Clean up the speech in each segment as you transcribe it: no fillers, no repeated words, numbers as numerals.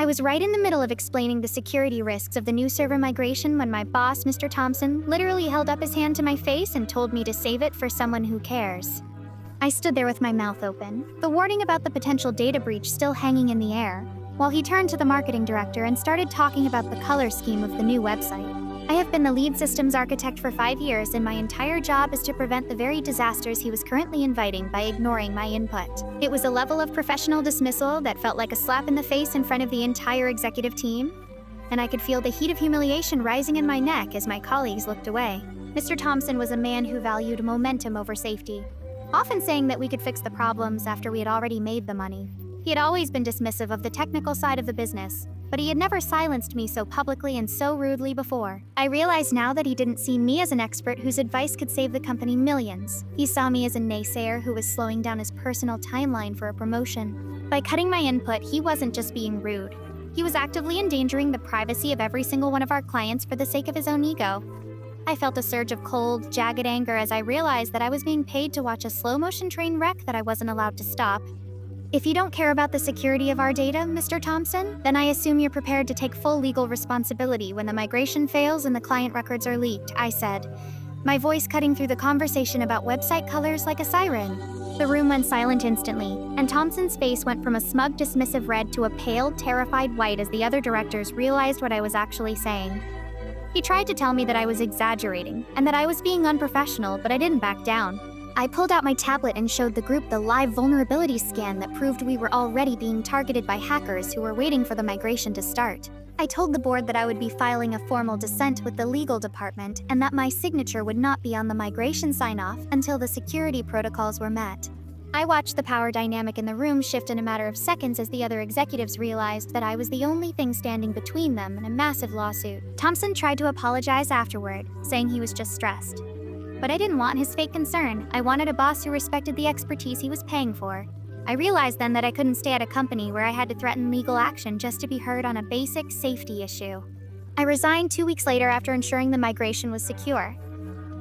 I was right in the middle of explaining the security risks of the new server migration when my boss, Mr. Thompson, literally held up his hand to my face and told me to save it for someone who cares. I stood there with my mouth open, the warning about the potential data breach still hanging in the air, while he turned to the marketing director and started talking about the color scheme of the new website. I have been the lead systems architect for 5 years, and my entire job is to prevent the very disasters he was currently inviting by ignoring my input. It was a level of professional dismissal that felt like a slap in the face in front of the entire executive team, and I could feel the heat of humiliation rising in my neck as my colleagues looked away. Mr. Thompson was a man who valued momentum over safety, often saying that we could fix the problems after we had already made the money. He had always been dismissive of the technical side of the business, but he had never silenced me so publicly and so rudely before. I realize now that he didn't see me as an expert whose advice could save the company millions. He saw me as a naysayer who was slowing down his personal timeline for a promotion. By cutting my input, he wasn't just being rude. He was actively endangering the privacy of every single one of our clients for the sake of his own ego. I felt a surge of cold, jagged anger as I realized that I was being paid to watch a slow-motion train wreck that I wasn't allowed to stop. If you don't care about the security of our data, Mr. Thompson, then I assume you're prepared to take full legal responsibility when the migration fails and the client records are leaked, I said, my voice cutting through the conversation about website colors like a siren. The room went silent instantly, and Thompson's face went from a smug, dismissive red to a pale, terrified white as the other directors realized what I was actually saying. He tried to tell me that I was exaggerating and that I was being unprofessional, but I didn't back down. I pulled out my tablet and showed the group the live vulnerability scan that proved we were already being targeted by hackers who were waiting for the migration to start. I told the board that I would be filing a formal dissent with the legal department and that my signature would not be on the migration sign-off until the security protocols were met. I watched the power dynamic in the room shift in a matter of seconds as the other executives realized that I was the only thing standing between them and a massive lawsuit. Thompson tried to apologize afterward, saying he was just stressed. But I didn't want his fake concern. I wanted a boss who respected the expertise he was paying for. I realized then that I couldn't stay at a company where I had to threaten legal action just to be heard on a basic safety issue. I resigned 2 weeks later after ensuring the migration was secure.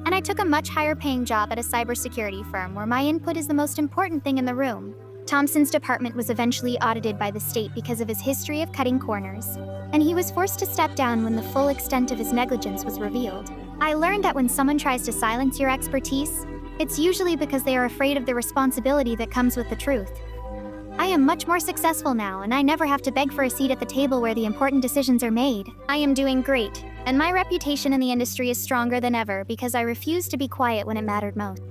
And I took a much higher paying job at a cybersecurity firm where my input is the most important thing in the room. Thompson's department was eventually audited by the state because of his history of cutting corners, and he was forced to step down when the full extent of his negligence was revealed. I learned that when someone tries to silence your expertise, it's usually because they are afraid of the responsibility that comes with the truth. I am much more successful now, and I never have to beg for a seat at the table where the important decisions are made. I am doing great, and my reputation in the industry is stronger than ever because I refused to be quiet when it mattered most.